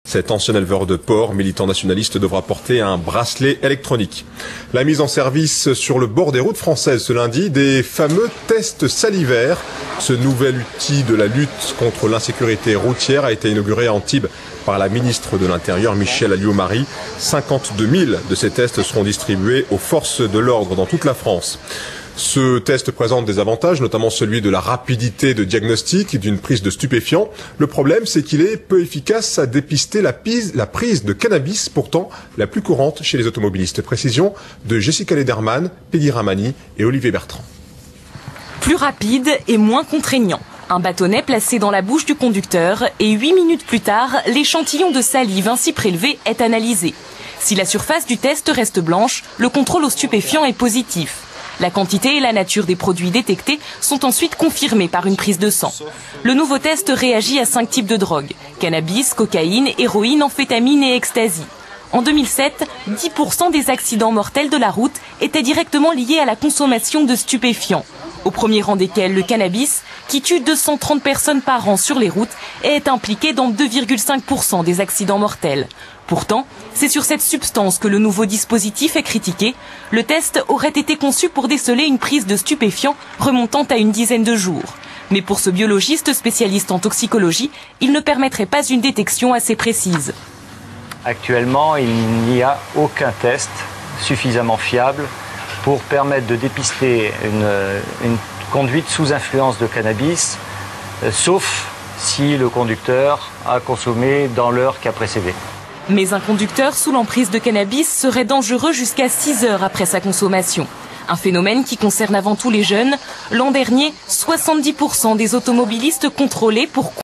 Cet ancien éleveur de porcs, militant nationaliste, devra porter un bracelet électronique. La mise en service sur le bord des routes françaises ce lundi des fameux tests salivaires. Ce nouvel outil de la lutte contre l'insécurité routière a été inauguré à Antibes par la ministre de l'Intérieur, Michèle Alliot-Marie. 52 000 de ces tests seront distribués aux forces de l'ordre dans toute la France. Ce test présente des avantages, notamment celui de la rapidité de diagnostic d'une prise de stupéfiants. Le problème, c'est qu'il est peu efficace à dépister la prise de cannabis, pourtant la plus courante chez les automobilistes. Précision de Jessica Lederman, Peggy Ramani et Olivier Bertrand. Plus rapide et moins contraignant. Un bâtonnet placé dans la bouche du conducteur et 8 minutes plus tard, l'échantillon de salive ainsi prélevé est analysé. Si la surface du test reste blanche, le contrôle aux stupéfiants est positif. La quantité et la nature des produits détectés sont ensuite confirmées par une prise de sang. Le nouveau test réagit à 5 types de drogues: cannabis, cocaïne, héroïne, amphétamine et ecstasy. En 2007, 10% des accidents mortels de la route étaient directement liés à la consommation de stupéfiants. Au premier rang desquels le cannabis, qui tue 230 personnes par an sur les routes, est impliqué dans 2,5% des accidents mortels. Pourtant, c'est sur cette substance que le nouveau dispositif est critiqué. Le test aurait été conçu pour déceler une prise de stupéfiants remontant à une dizaine de jours. Mais pour ce biologiste spécialiste en toxicologie, il ne permettrait pas une détection assez précise. Actuellement, il n'y a aucun test suffisamment fiable pour permettre de dépister une conduite sous influence de cannabis, sauf si le conducteur a consommé dans l'heure qui a précédé. Mais un conducteur sous l'emprise de cannabis serait dangereux jusqu'à 6 heures après sa consommation. Un phénomène qui concerne avant tout les jeunes. L'an dernier, 70% des automobilistes contrôlés pour